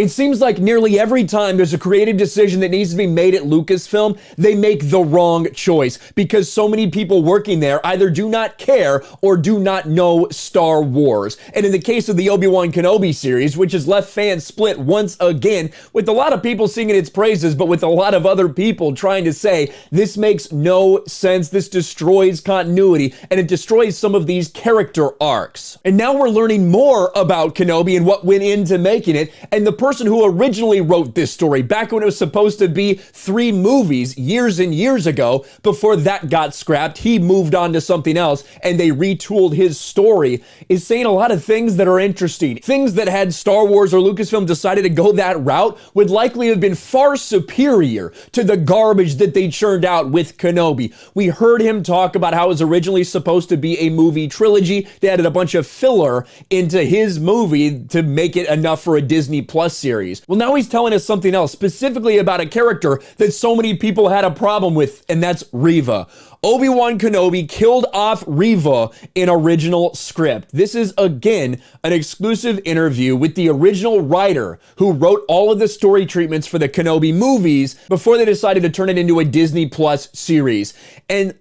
It seems like nearly every time there's a creative decision that needs to be made at Lucasfilm, they make the wrong choice because so many people working there either do not care or do not know Star Wars. And in the case of the Obi-Wan Kenobi series, which has left fans split once again, with a lot of people singing its praises, but with a lot of other people trying to say, this makes no sense, this destroys continuity, and it destroys some of these character arcs. And now we're learning more about Kenobi and what went into making it, and the person who originally wrote this story back when it was supposed to be 3 movies years and years ago, before that got scrapped, he moved on to something else and they retooled his story, is saying a lot of things that are interesting. Things that had Star Wars or Lucasfilm decided to go that route would likely have been far superior to the garbage that they churned out with Kenobi. We heard him talk about how it was originally supposed to be a movie trilogy. They added a bunch of filler into his movie to make it enough for a Disney Plus series. Well, now he's telling us something else, specifically about a character that so many people had a problem with, and that's Reva. Obi-Wan Kenobi killed off Reva in original script. This is, again, an exclusive interview with the original writer who wrote all of the story treatments for the Kenobi movies before they decided to turn it into a Disney Plus series. And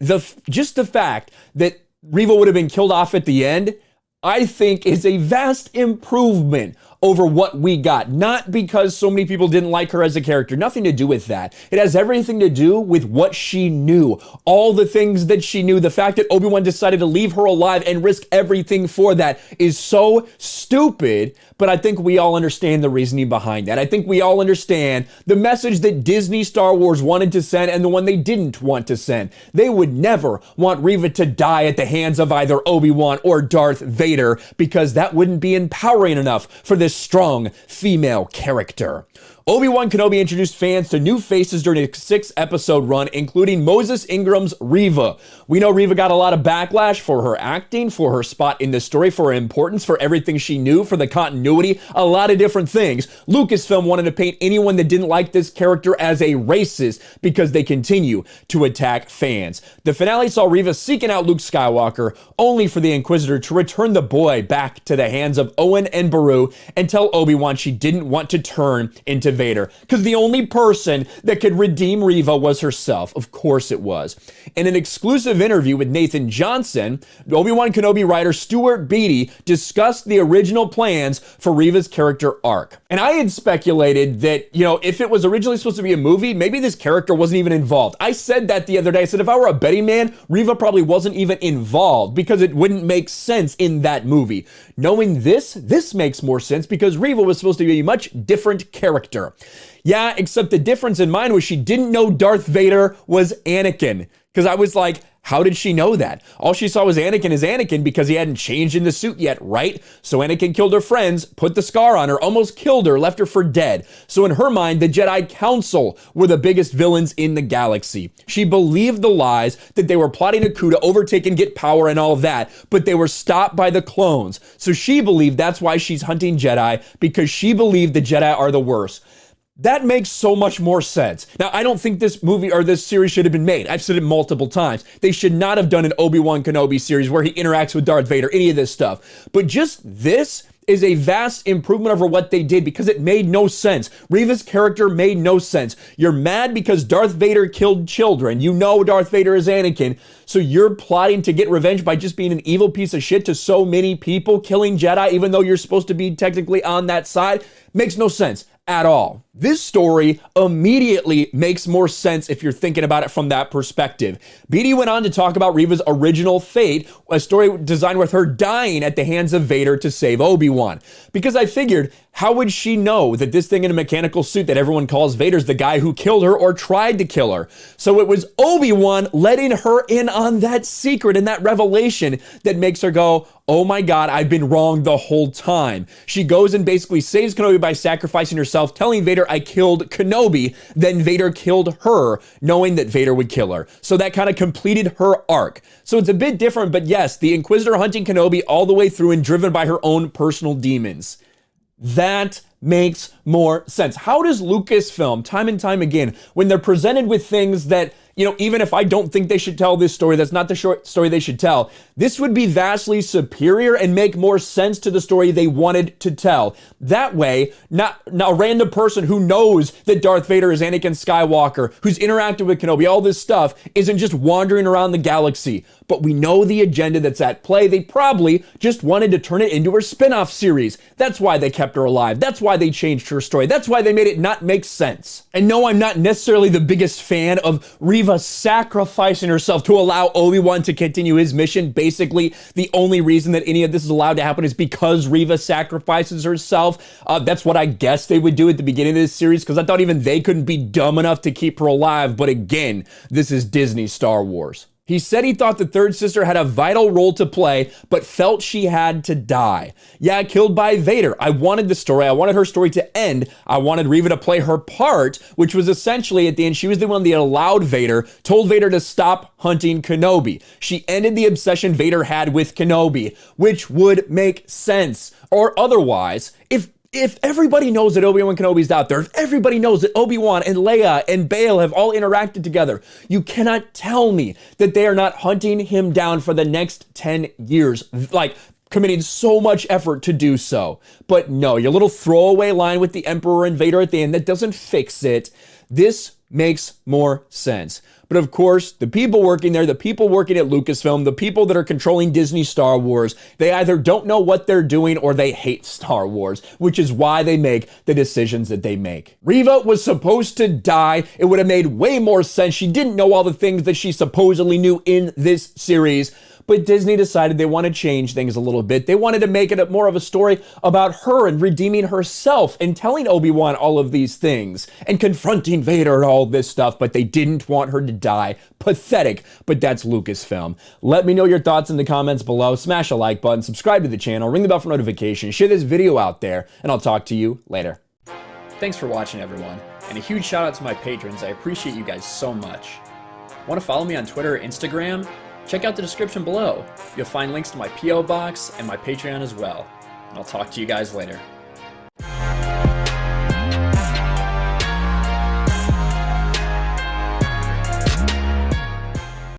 just the fact that Reva would have been killed off at the end, I think is a vast improvement over what we got. Not because so many people didn't like her as a character. Nothing to do with that. It has everything to do with what she knew. All the things that she knew. The fact that Obi-Wan decided to leave her alive and risk everything for that is so stupid, but I think we all understand the reasoning behind that. I think we all understand the message that Disney Star Wars wanted to send and the one they didn't want to send. They would never want Reva to die at the hands of either Obi-Wan or Darth Vader because that wouldn't be empowering enough for this strong female character. Obi-Wan Kenobi introduced fans to new faces during a 6-episode run, including Moses Ingram's Reva. We know Reva got a lot of backlash for her acting, for her spot in the story, for her importance, for everything she knew, for the continuity, a lot of different things. Lucasfilm wanted to paint anyone that didn't like this character as a racist because they continue to attack fans. The finale saw Reva seeking out Luke Skywalker, only for the Inquisitor to return the boy back to the hands of Owen and Beru and tell Obi-Wan she didn't want to turn into Vader, because the only person that could redeem Reva was herself. Of course it was. In an exclusive interview with Nathan Johnson, Obi-Wan Kenobi writer Stuart Beattie discussed the original plans for Reva's character arc. And I had speculated that, if it was originally supposed to be a movie, maybe this character wasn't even involved. I said that the other day. I said if I were a betting man, Reva probably wasn't even involved because it wouldn't make sense in that movie. Knowing this makes more sense because Reva was supposed to be a much different character. Yeah, except the difference in mine was she didn't know Darth Vader was Anakin. Because I was like, how did she know that? All she saw was Anakin is Anakin because he hadn't changed in the suit yet, right? So Anakin killed her friends, put the scar on her, almost killed her, left her for dead. So in her mind, the Jedi Council were the biggest villains in the galaxy. She believed the lies that they were plotting a coup to overtake and get power and all of that, but they were stopped by the clones. So she believed that's why she's hunting Jedi, because she believed the Jedi are the worst. That makes so much more sense. Now, I don't think this movie or this series should have been made. I've said it multiple times. They should not have done an Obi-Wan Kenobi series where he interacts with Darth Vader, any of this stuff. But just this is a vast improvement over what they did because it made no sense. Reva's character made no sense. You're mad because Darth Vader killed children. You know Darth Vader is Anakin, so you're plotting to get revenge by just being an evil piece of shit to so many people, killing Jedi, even though you're supposed to be technically on that side. Makes no sense at all. This story immediately makes more sense if you're thinking about it from that perspective. Beattie went on to talk about Reva's original fate, a story designed with her dying at the hands of Vader to save Obi-Wan. Because I figured, how would she know that this thing in a mechanical suit that everyone calls Vader's the guy who killed her or tried to kill her? So it was Obi-Wan letting her in on that secret and that revelation that makes her go, oh my God, I've been wrong the whole time. She goes and basically saves Kenobi by sacrificing herself, telling Vader, I killed Kenobi. Then Vader killed her, knowing that Vader would kill her. So that kind of completed her arc. So it's a bit different, but yes, the Inquisitor hunting Kenobi all the way through and driven by her own personal demons. That makes more sense. How does Lucasfilm, time and time again, when they're presented with things that, even if I don't think they should tell this story, that's not the short story they should tell. This would be vastly superior and make more sense to the story they wanted to tell. That way, not a random person who knows that Darth Vader is Anakin Skywalker, who's interacted with Kenobi, all this stuff, isn't just wandering around the galaxy. But we know the agenda that's at play. They probably just wanted to turn it into a spin-off series. That's why they kept her alive. That's why they changed her story. That's why they made it not make sense. And no, I'm not necessarily the biggest fan of Reva sacrificing herself to allow Obi-Wan to continue his mission. Basically, the only reason that any of this is allowed to happen is because Reva sacrifices herself. That's what I guess they would do at the beginning of this series, because I thought even they couldn't be dumb enough to keep her alive. But again, this is Disney Star Wars. He said he thought the third sister had a vital role to play, but felt she had to die. Yeah, killed by Vader. I wanted the story. I wanted her story to end. I wanted Reva to play her part, which was essentially at the end, she was the one that allowed Vader, told Vader to stop hunting Kenobi. She ended the obsession Vader had with Kenobi, which would make sense. Or otherwise, if everybody knows that Obi-Wan Kenobi's out there, if everybody knows that Obi-Wan and Leia and Bail have all interacted together, you cannot tell me that they are not hunting him down for the next 10 years, like committing so much effort to do so. But no, your little throwaway line with the Emperor and Vader at the end, that doesn't fix it. This makes more sense. But of course, the people working there, the people working at Lucasfilm, the people that are controlling Disney Star Wars, they either don't know what they're doing or they hate Star Wars, which is why they make the decisions that they make. Reva was supposed to die. It would have made way more sense. She didn't know all the things that she supposedly knew in this series. But Disney decided they want to change things a little bit. They wanted to make it more of a story about her and redeeming herself and telling Obi-Wan all of these things and confronting Vader and all this stuff, but they didn't want her to die. Pathetic, but that's Lucasfilm. Let me know your thoughts in the comments below. Smash a like button, subscribe to the channel, ring the bell for notifications, share this video out there, and I'll talk to you later. Thanks for watching, everyone, and a huge shout out to my patrons. I appreciate you guys so much. Want to follow me on Twitter or Instagram? Check out the description below. You'll find links to my P.O. box and my Patreon as well. And I'll talk to you guys later.